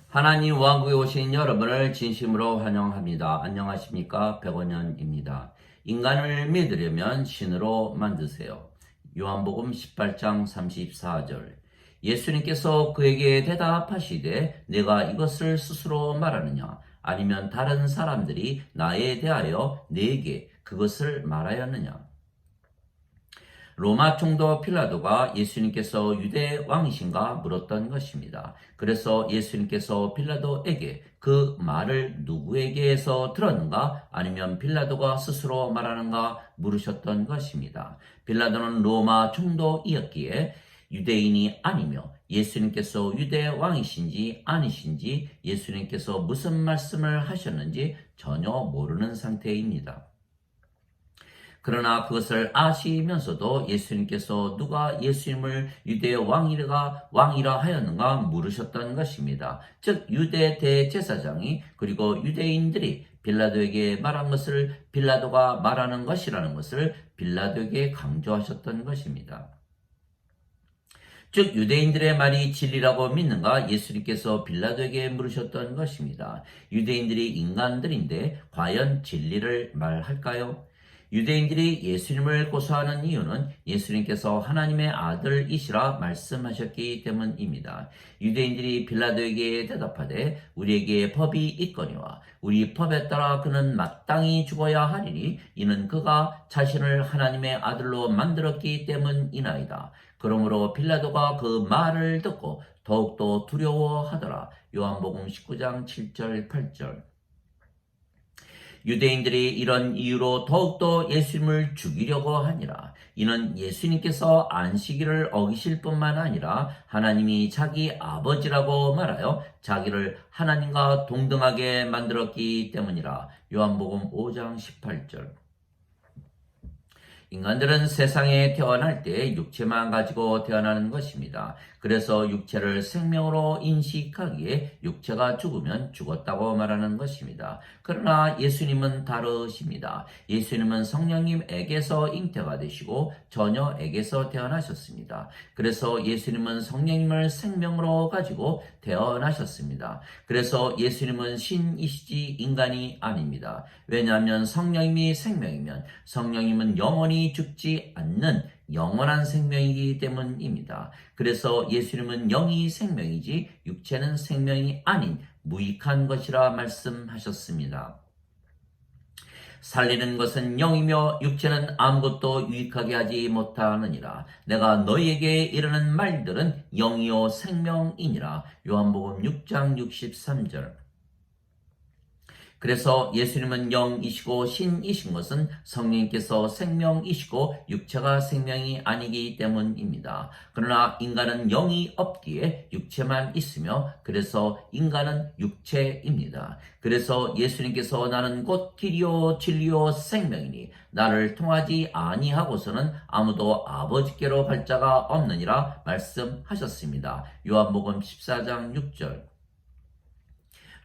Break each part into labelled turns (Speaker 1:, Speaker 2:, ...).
Speaker 1: 하나님 왕국에 오신 여러분을 진심으로 환영합니다. 안녕하십니까? 백원현입니다. 인간을 믿으려면 신으로 만드세요. 요한복음 18장 34절. 예수님께서 그에게 대답하시되 내가 이것을 스스로 말하느냐? 아니면 다른 사람들이 나에 대하여 네게 그것을 말하였느냐? 로마 총독 필라도가 예수님께서 유대 왕이신가 물었던 것입니다. 그래서 예수님께서 필라도에게 그 말을 누구에게서 들었는가 아니면 필라도가 스스로 말하는가 물으셨던 것입니다. 필라도는 로마 총독이었기에 유대인이 아니며 예수님께서 유대 왕이신지 아니신지 예수님께서 무슨 말씀을 하셨는지 전혀 모르는 상태입니다. 그러나 그것을 아시면서도 예수님께서 누가 예수님을 유대 왕이라 하였는가 물으셨던 것입니다. 즉 유대 대제사장이 그리고 유대인들이 빌라도에게 말한 것을 빌라도가 말하는 것이라는 것을 빌라도에게 강조하셨던 것입니다. 즉 유대인들의 말이 진리라고 믿는가 예수님께서 빌라도에게 물으셨던 것입니다. 유대인들이 인간들인데 과연 진리를 말할까요? 유대인들이 예수님을 고소하는 이유는 예수님께서 하나님의 아들이시라 말씀하셨기 때문입니다. 유대인들이 빌라도에게 대답하되 우리에게 법이 있거니와 우리 법에 따라 그는 마땅히 죽어야 하리니 이는 그가 자신을 하나님의 아들로 만들었기 때문이나이다. 그러므로 빌라도가 그 말을 듣고 더욱더 두려워하더라. 요한복음 19장 7절 8절. 유대인들이 이런 이유로 더욱더 예수님을 죽이려고 하니라. 이는 예수님께서 안식일을 어기실 뿐만 아니라 하나님이 자기 아버지라고 말하여 자기를 하나님과 동등하게 만들었기 때문이라. 요한복음 5장 18절. 인간들은 세상에 태어날 때 육체만 가지고 태어나는 것입니다. 그래서 육체를 생명으로 인식하기에 육체가 죽으면 죽었다고 말하는 것입니다. 그러나 예수님은 다르십니다. 예수님은 성령님에게서 잉태가 되시고 처녀에게서 태어나셨습니다. 그래서 예수님은 성령님을 생명으로 가지고 태어나셨습니다. 그래서 예수님은 신이시지 인간이 아닙니다. 왜냐하면 성령님이 생명이면 성령님은 영원히 죽지 않는 영원한 생명이기 때문입니다. 그래서 예수님은 영이 생명이지 육체는 생명이 아닌 무익한 것이라 말씀하셨습니다. 살리는 것은 영이며 육체는 아무것도 유익하게 하지 못하느니라. 내가 너희에게 이르는 말들은 영이요 생명이니라. 요한복음 6장 63절. 그래서 예수님은 영이시고 신이신 것은 성령님께서 생명이시고 육체가 생명이 아니기 때문입니다. 그러나 인간은 영이 없기에 육체만 있으며 그래서 인간은 육체입니다. 그래서 예수님께서 나는 곧 길이요 진리요 생명이니 나를 통하지 아니하고서는 아무도 아버지께로 갈 자가 없느니라 말씀하셨습니다. 요한복음 14장 6절.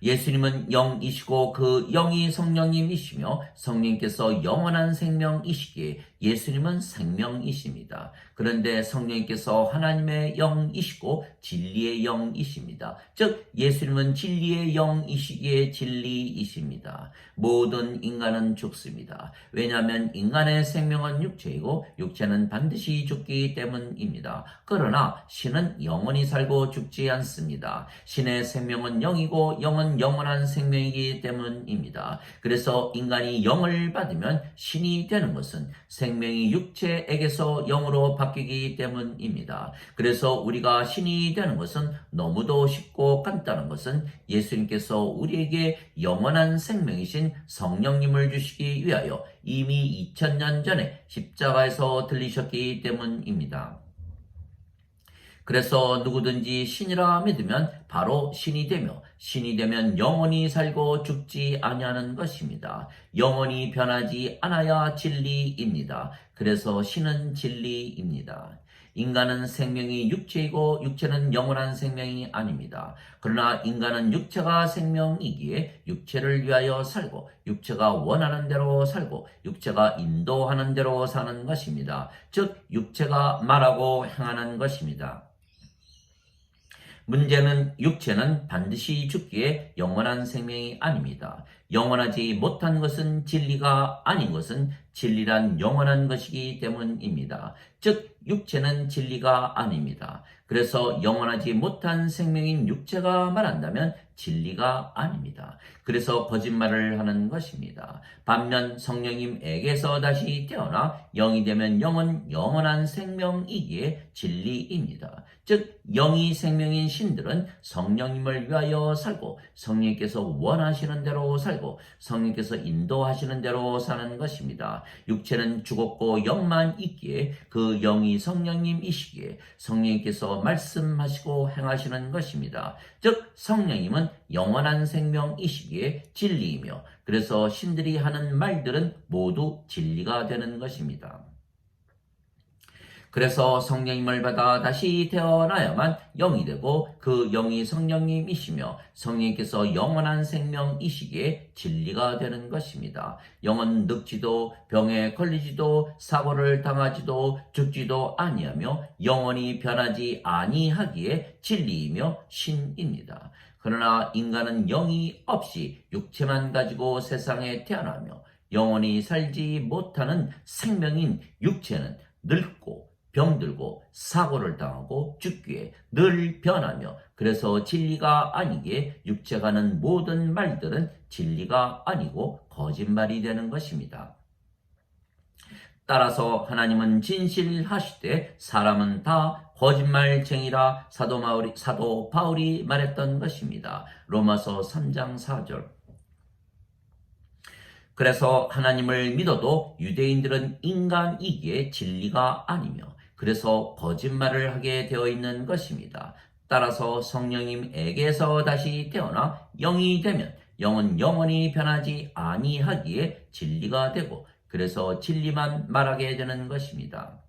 Speaker 1: 예수님은 영이시고 그 영이 성령님이시며 성령님께서 영원한 생명이시기에 예수님은 생명이십니다. 그런데 성령님께서 하나님의 영이시고 진리의 영이십니다. 즉 예수님은 진리의 영이시기에 진리이십니다. 모든 인간은 죽습니다. 왜냐하면 인간의 생명은 육체이고 육체는 반드시 죽기 때문입니다. 그러나 신은 영원히 살고 죽지 않습니다. 신의 생명은 영이고 영은 영원한 생명이기 때문입니다. 그래서 인간이 영을 받으면 신이 되는 것은 생명이 육체에게서 영으로 바뀌기 때문입니다. 그래서 우리가 신이 되는 것은 너무도 쉽고 간단한 것은 예수님께서 우리에게 영원한 생명이신 성령님을 주시기 위하여 이미 2000년 전에 십자가에서 들리셨기 때문입니다. 그래서 누구든지 신이라 믿으면 바로 신이 되며 신이 되면 영원히 살고 죽지 아니하는 것입니다. 영원히 변하지 않아야 진리입니다. 그래서 신은 진리입니다. 인간은 생명이 육체이고 육체는 영원한 생명이 아닙니다. 그러나 인간은 육체가 생명이기에 육체를 위하여 살고 육체가 원하는 대로 살고 육체가 인도하는 대로 사는 것입니다. 즉 육체가 말하고 행하는 것입니다. 문제는 육체는 반드시 죽기에 영원한 생명이 아닙니다. 영원하지 못한 것은 진리가 아닌 것은 진리란 영원한 것이기 때문입니다. 즉 육체는 진리가 아닙니다. 그래서 영원하지 못한 생명인 육체가 말한다면 진리가 아닙니다. 그래서 거짓말을 하는 것입니다. 반면 성령님에게서 다시 태어나 영이 되면 영은 영원한 생명이기에 진리입니다. 즉 영이 생명인 신들은 성령님을 위하여 살고 성령님께서 원하시는 대로 살고 성령님께서 인도하시는 대로 사는 것입니다. 육체는 죽었고 영만 있기에 그 영이 성령님이시기에 성령님께서 말씀하시고 행하시는 것입니다. 즉 성령님은 영원한 생명이시기에 진리이며 그래서 신들이 하는 말들은 모두 진리가 되는 것입니다. 그래서 성령님을 받아 다시 태어나야만 영이 되고 그 영이 성령님이시며 성령님께서 영원한 생명이시기에 진리가 되는 것입니다. 영은 늙지도 병에 걸리지도 사고를 당하지도 죽지도 아니하며 영원히 변하지 아니하기에 진리이며 신입니다. 그러나 인간은 영이 없이 육체만 가지고 세상에 태어나며 영원히 살지 못하는 생명인 육체는 늙고 병들고 사고를 당하고 죽기에 늘 변하며 그래서 진리가 아니기에 육체가 하는 모든 말들은 진리가 아니고 거짓말이 되는 것입니다. 따라서 하나님은 진실하시되 사람은 다 거짓말쟁이라 사도 바울이 말했던 것입니다. 로마서 3장 4절. 그래서 하나님을 믿어도 유대인들은 인간이기에 진리가 아니며 그래서 거짓말을 하게 되어 있는 것입니다. 따라서 성령님에게서 다시 태어나 영이 되면 영은 영원히 변하지 아니하기에 진리가 되고 그래서 진리만 말하게 되는 것입니다.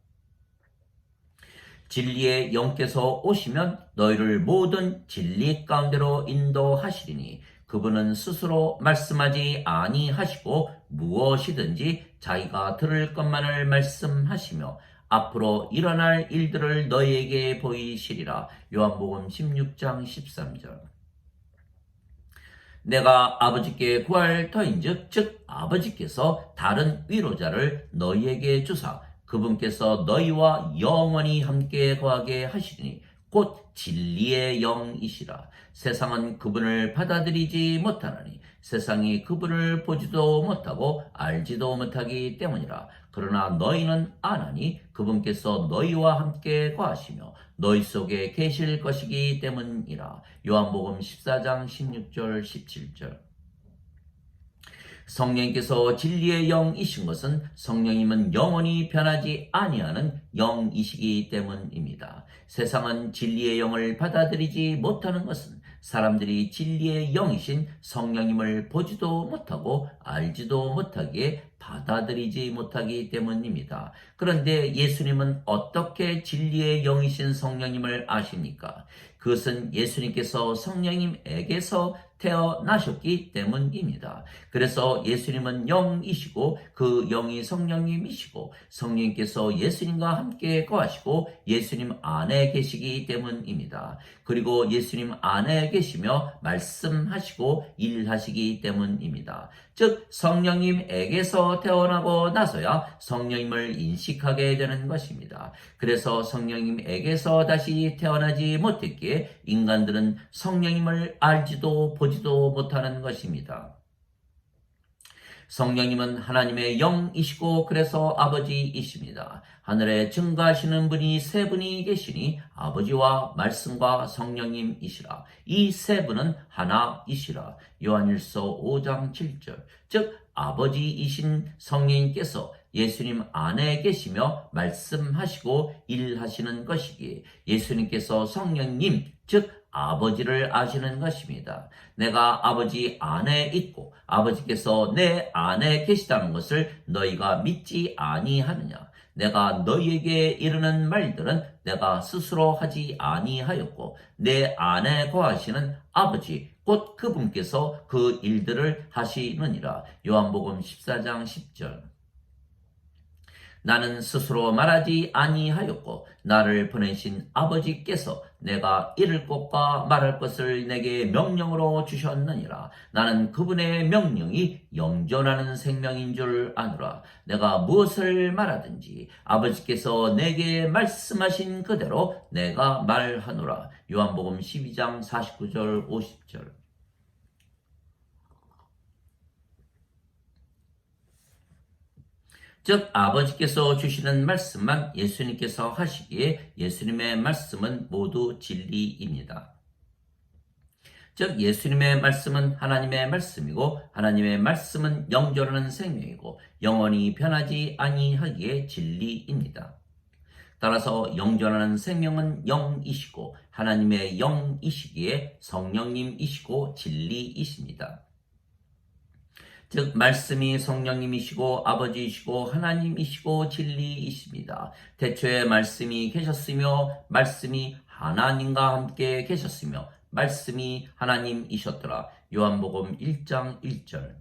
Speaker 1: 진리의 영께서 오시면 너희를 모든 진리 가운데로 인도하시리니 그분은 스스로 말씀하지 아니하시고 무엇이든지 자기가 들을 것만을 말씀하시며 앞으로 일어날 일들을 너희에게 보이시리라. 요한복음 16장 13절. 내가 아버지께 구할 터인즉 즉 아버지께서 다른 위로자를 너희에게 주사 그분께서 너희와 영원히 함께 거하게 하시리니 곧 진리의 영이시라. 세상은 그분을 받아들이지 못하느니 세상이 그분을 보지도 못하고 알지도 못하기 때문이라. 그러나 너희는 아나니 그분께서 너희와 함께 거하시며 너희 속에 계실 것이기 때문이라. 요한복음 14장 16절 17절. 성령님께서 진리의 영이신 것은 성령님은 영원히 변하지 아니하는 영이시기 때문입니다. 세상은 진리의 영을 받아들이지 못하는 것은 사람들이 진리의 영이신 성령님을 보지도 못하고 알지도 못하기에 받아들이지 못하기 때문입니다. 그런데 예수님은 어떻게 진리의 영이신 성령님을 아십니까? 그것은 예수님께서 성령님에게서 태어나셨기 때문입니다. 그래서 예수님은 영이시고 그 영이 성령님이시고 성령님께서 예수님과 함께 거하시고 예수님 안에 계시기 때문입니다. 그리고 예수님 안에 계시며 말씀하시고 일하시기 때문입니다. 즉 성령님에게서 태어나고 나서야 성령님을 인식하게 되는 것입니다. 그래서 성령님에게서 다시 태어나지 못했기에 인간들은 성령님을 알지도 보지도 못하는 것입니다. 성령님은 하나님의 영이시고 그래서 아버지이십니다. 하늘에 증거하시는 분이 세 분이 계시니 아버지와 말씀과 성령님이시라. 이 세 분은 하나이시라. 요한일서 5장 7절. 즉 아버지이신 성령님께서 예수님 안에 계시며 말씀하시고 일하시는 것이기에 예수님께서 성령님 즉 아버지를 아시는 것입니다. 내가 아버지 안에 있고 아버지께서 내 안에 계시다는 것을 너희가 믿지 아니하느냐? 내가 너희에게 이르는 말들은 내가 스스로 하지 아니하였고 내 안에 거하시는 아버지 곧 그분께서 그 일들을 하시느니라. 요한복음 14장 10절. 나는 스스로 말하지 아니하였고 나를 보내신 아버지께서 내가 이를 것과 말할 것을 내게 명령으로 주셨느니라. 나는 그분의 명령이 영존하는 생명인 줄 아노라. 내가 무엇을 말하든지 아버지께서 내게 말씀하신 그대로 내가 말하노라. 요한복음 12장 49절 50절. 즉 아버지께서 주시는 말씀만 예수님께서 하시기에 예수님의 말씀은 모두 진리입니다. 즉 예수님의 말씀은 하나님의 말씀이고 하나님의 말씀은 영존하는 생명이고 영원히 변하지 아니하기에 진리입니다. 따라서 영존하는 생명은 영이시고 하나님의 영이시기에 성령님이시고 진리이십니다. 즉 말씀이 성령님이시고 아버지이시고 하나님이시고 진리이십니다. 태초에 말씀이 계셨으며 말씀이 하나님과 함께 계셨으며 말씀이 하나님이셨더라. 요한복음 1장 1절.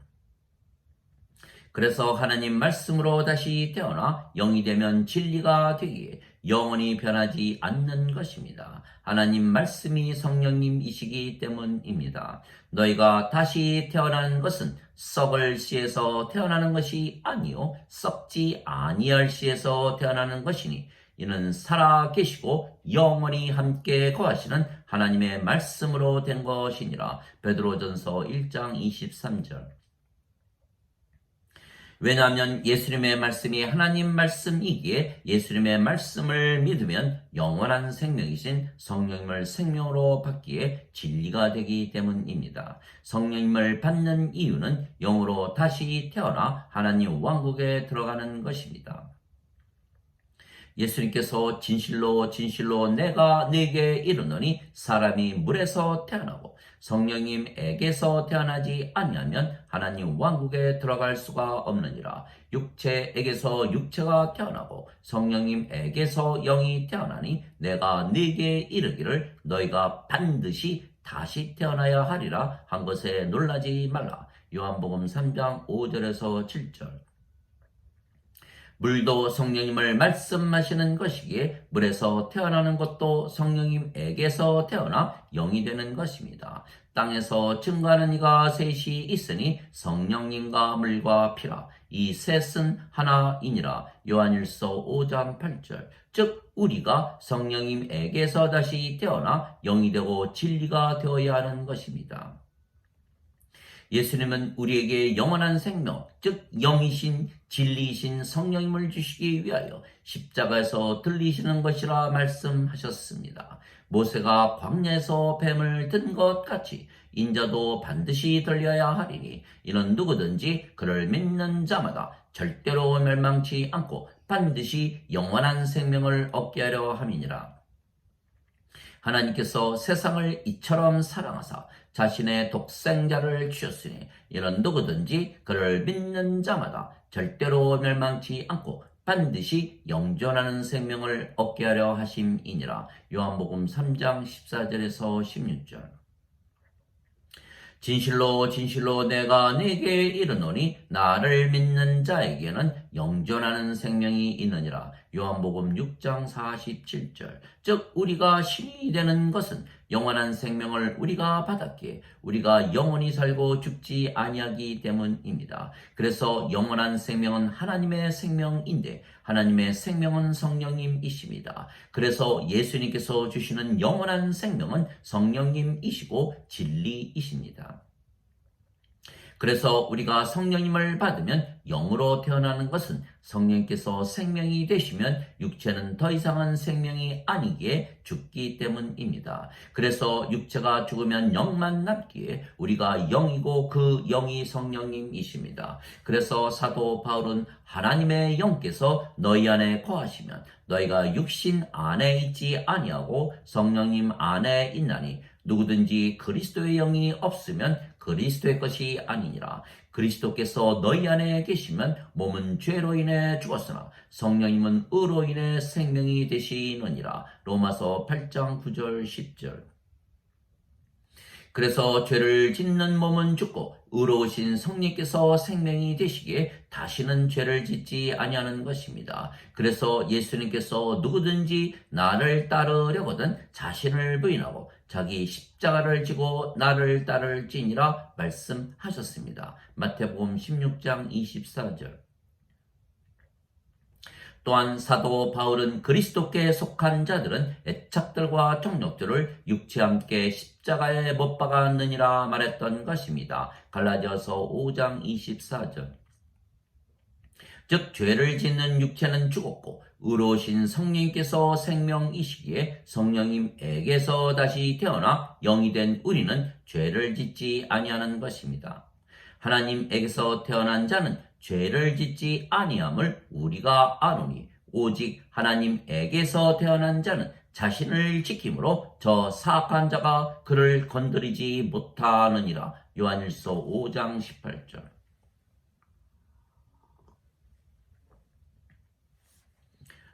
Speaker 1: 그래서 하나님 말씀으로 다시 태어나 영이 되면 진리가 되기에 영원히 변하지 않는 것입니다. 하나님 말씀이 성령님이시기 때문입니다. 너희가 다시 태어나는 것은 썩을 씨에서 태어나는 것이 아니요 썩지 아니할 씨에서 태어나는 것이니 이는 살아 계시고 영원히 함께 거하시는 하나님의 말씀으로 된 것이니라. 베드로전서 1장 23절. 왜냐하면 예수님의 말씀이 하나님 말씀이기에 예수님의 말씀을 믿으면 영원한 생명이신 성령님을 생명으로 받기에 진리가 되기 때문입니다. 성령님을 받는 이유는 영으로 다시 태어나 하나님 왕국에 들어가는 것입니다. 예수님께서 진실로 진실로 내가 네게 이르노니 사람이 물에서 태어나고 성령님에게서 태어나지 아니하면 하나님 왕국에 들어갈 수가 없느니라. 육체에게서 육체가 태어나고 성령님에게서 영이 태어나니 내가 네게 이르기를 너희가 반드시 다시 태어나야 하리라 한 것에 놀라지 말라. 요한복음 3장 5절에서 7절. 물도 성령님을 말씀하시는 것이기에 물에서 태어나는 것도 성령님에게서 태어나 영이 되는 것입니다. 땅에서 증거하는 이가 셋이 있으니 성령님과 물과 피라. 이 셋은 하나이니라. 요한일서 5장 8절. 즉 우리가 성령님에게서 다시 태어나 영이 되고 진리가 되어야 하는 것입니다. 예수님은 우리에게 영원한 생명, 즉 영이신 진리이신 성령님을 주시기 위하여 십자가에서 들리시는 것이라 말씀하셨습니다. 모세가 광야에서 뱀을 든 것 같이 인자도 반드시 들려야 하리니 이는 누구든지 그를 믿는 자마다 절대로 멸망치 않고 반드시 영원한 생명을 얻게 하려 함이니라. 하나님께서 세상을 이처럼 사랑하사 자신의 독생자를 주셨으니 이는 누구든지 그를 믿는 자마다 절대로 멸망치 않고 반드시 영존하는 생명을 얻게 하려 하심이니라. 요한복음 3장 14절에서 16절. 진실로 진실로 내가 네게 이르노니 나를 믿는 자에게는 영존하는 생명이 있느니라. 요한복음 6장 47절. 즉 우리가 신이 되는 것은 영원한 생명을 우리가 받았기에 우리가 영원히 살고 죽지 아니하기 때문입니다. 그래서 영원한 생명은 하나님의 생명인데 하나님의 생명은 성령님이십니다. 그래서 예수님께서 주시는 영원한 생명은 성령님이시고 진리이십니다. 그래서 우리가 성령님을 받으면 영으로 태어나는 것은 성령께서 생명이 되시면 육체는 더 이상은 생명이 아니기에 죽기 때문입니다. 그래서 육체가 죽으면 영만 남기에 우리가 영이고 그 영이 성령님이십니다. 그래서 사도 바울은 하나님의 영께서 너희 안에 거하시면 너희가 육신 안에 있지 아니하고 성령님 안에 있나니 누구든지 그리스도의 영이 없으면 그리스도의 것이 아니니라. 그리스도께서 너희 안에 계시면 몸은 죄로 인해 죽었으나 성령님은 의로 인해 생명이 되시느니라. 로마서 8장 9절 10절. 그래서 죄를 짓는 몸은 죽고 의로우신 성령께서 생명이 되시기에 다시는 죄를 짓지 아니하는 것입니다. 그래서 예수님께서 누구든지 나를 따르려거든 자신을 부인하고 자기 십자가를 지고 나를 따를지니라 말씀하셨습니다. 마태복음 16장 24절. 또한 사도 바울은 그리스도께 속한 자들은 애착들과 정욕들을 육체와 함께 십자가에 못 박았느니라 말했던 것입니다. 갈라디아서 5장 24절. 즉 죄를 짓는 육체는 죽었고 의로우신 성령께서 생명이시기에 성령님에게서 다시 태어나 영이 된 우리는 죄를 짓지 아니하는 것입니다. 하나님에게서 태어난 자는 죄를 짓지 아니함을 우리가 아노니 오직 하나님에게서 태어난 자는 자신을 지킴으로 저 사악한 자가 그를 건드리지 못하느니라. 요한일서 5장 18절.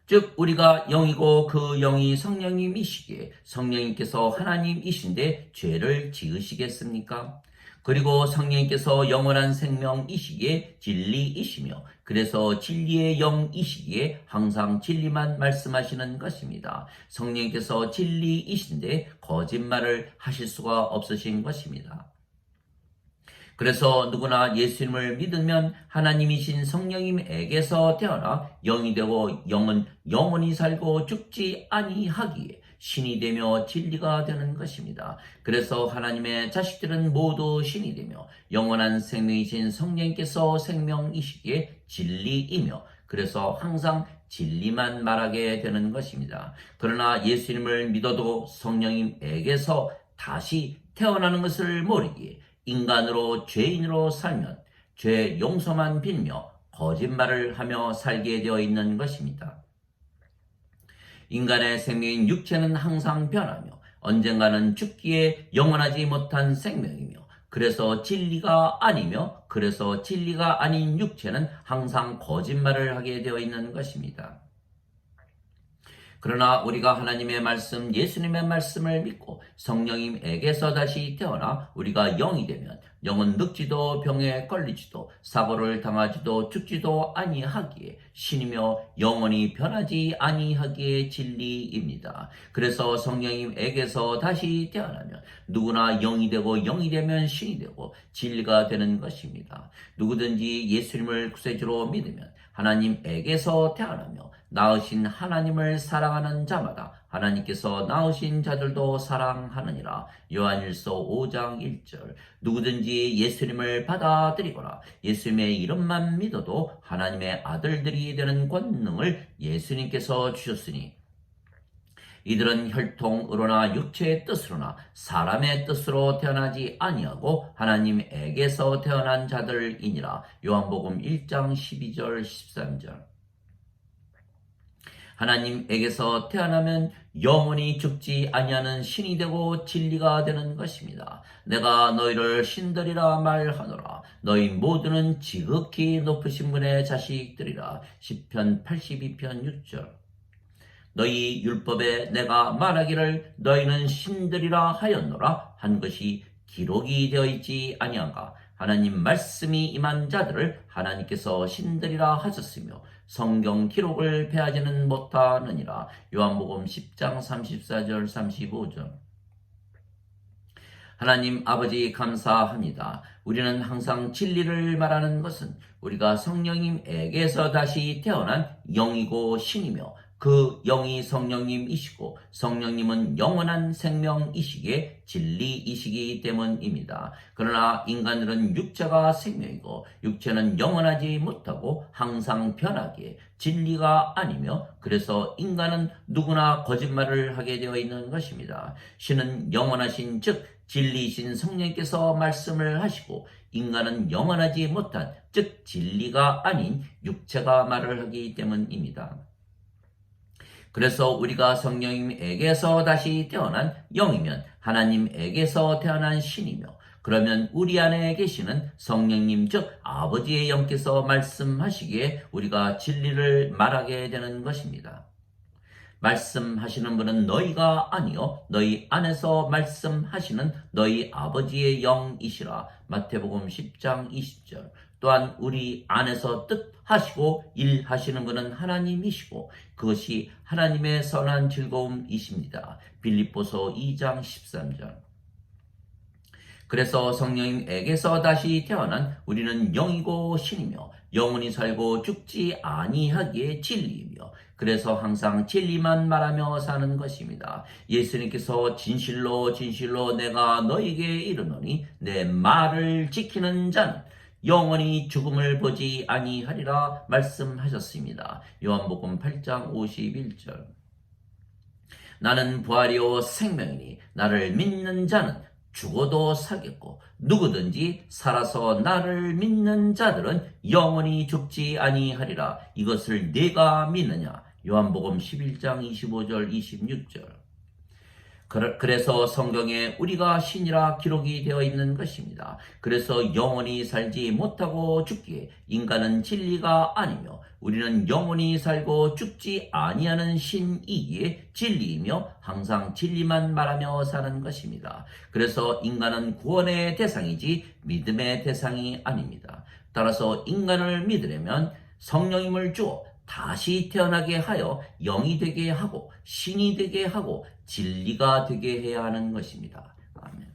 Speaker 1: 즉 우리가 영이고 그 영이 성령님이시기에 성령님께서 하나님이신데 죄를 지으시겠습니까? 그리고 성령님께서 영원한 생명이시기에 진리이시며 그래서 진리의 영이시기에 항상 진리만 말씀하시는 것입니다. 성령님께서 진리이신데 거짓말을 하실 수가 없으신 것입니다. 그래서 누구나 예수님을 믿으면 하나님이신 성령님에게서 태어나 영이 되고 영은 영원히 살고 죽지 아니하기에 신이 되며 진리가 되는 것입니다. 그래서 하나님의 자식들은 모두 신이 되며 영원한 생명이신 성령께서 생명이시기에 진리이며 그래서 항상 진리만 말하게 되는 것입니다. 그러나 예수님을 믿어도 성령님에게서 다시 태어나는 것을 모르기에 인간으로 죄인으로 살면 죄 용서만 빌며 거짓말을 하며 살게 되어 있는 것입니다. 인간의 생명인 육체는 항상 변하며 언젠가는 죽기에 영원하지 못한 생명이며 그래서 진리가 아니며 그래서 진리가 아닌 육체는 항상 거짓말을 하게 되어 있는 것입니다. 그러나 우리가 하나님의 말씀, 예수님의 말씀을 믿고 성령님에게서 다시 태어나 우리가 영이 되면 영은 늙지도 병에 걸리지도 사고를 당하지도 죽지도 아니하기에 신이며 영원히 변하지 아니하기에 진리입니다. 그래서 성령님에게서 다시 태어나면 누구나 영이 되고 영이 되면 신이 되고 진리가 되는 것입니다. 누구든지 예수님을 구세주로 믿으면 하나님에게서 태어나며 낳으신 하나님을 사랑하는 자마다 하나님께서 낳으신 자들도 사랑하느니라. 요한일서 5장 1절. 누구든지 예수님을 받아들이거나 예수님의 이름만 믿어도 하나님의 아들들이 되는 권능을 예수님께서 주셨으니 이들은 혈통으로나 육체의 뜻으로나 사람의 뜻으로 태어나지 아니하고 하나님에게서 태어난 자들이니라. 요한복음 1장 12절 13절. 하나님에게서 태어나면 영원히 죽지 아니하는 신이 되고 진리가 되는 것입니다. 내가 너희를 신들이라 말하노라. 너희 모두는 지극히 높으신 분의 자식들이라. 시편 82편 6절. 너희 율법에 내가 말하기를 너희는 신들이라 하였노라 한 것이 기록이 되어 있지 아니한가. 하나님 말씀이 임한 자들을 하나님께서 신들이라 하셨으며 성경 기록을 패하지는 못하느니라. 요한복음 10장 34절 35절. 하나님 아버지 감사합니다. 우리는 항상 진리를 말하는 것은 우리가 성령님에게서 다시 태어난 영이고 신이며 그 영이 성령님이시고 성령님은 영원한 생명이시기에 진리이시기 때문입니다. 그러나 인간들은 육체가 생명이고 육체는 영원하지 못하고 항상 변하기에 진리가 아니며 그래서 인간은 누구나 거짓말을 하게 되어 있는 것입니다. 신은 영원하신 즉 진리이신 성령께서 말씀을 하시고 인간은 영원하지 못한 즉 진리가 아닌 육체가 말을 하기 때문입니다. 그래서 우리가 성령님에게서 다시 태어난 영이면 하나님에게서 태어난 신이며 그러면 우리 안에 계시는 성령님 즉 아버지의 영께서 말씀하시기에 우리가 진리를 말하게 되는 것입니다. 말씀하시는 분은 너희가 아니요 너희 안에서 말씀하시는 너희 아버지의 영이시라. 마태복음 10장 20절. 또한 우리 안에서 뜻하시고 일하시는 분은 하나님이시고 그것이 하나님의 선한 즐거움이십니다. 빌립보서 2장 13절. 그래서 성령님에게서 다시 태어난 우리는 영이고 신이며 영원히 살고 죽지 아니하기에 진리이며 그래서 항상 진리만 말하며 사는 것입니다. 예수님께서 진실로 진실로 내가 너에게 이르노니 내 말을 지키는 자는 영원히 죽음을 보지 아니하리라 말씀하셨습니다. 요한복음 8장 51절. 나는 부활이요 생명이니 나를 믿는 자는 죽어도 살겠고 누구든지 살아서 나를 믿는 자들은 영원히 죽지 아니하리라. 이것을 네가 믿느냐? 요한복음 11장 25절 26절. 그래서 성경에 우리가 신이라 기록이 되어 있는 것입니다. 그래서 영원히 살지 못하고 죽기에 인간은 진리가 아니며 우리는 영원히 살고 죽지 아니하는 신이기에 진리이며 항상 진리만 말하며 사는 것입니다. 그래서 인간은 구원의 대상이지 믿음의 대상이 아닙니다. 따라서 인간을 믿으려면 성령님을 주어 다시 태어나게 하여 영이 되게 하고 신이 되게 하고 진리가 되게 해야 하는 것입니다. 아멘.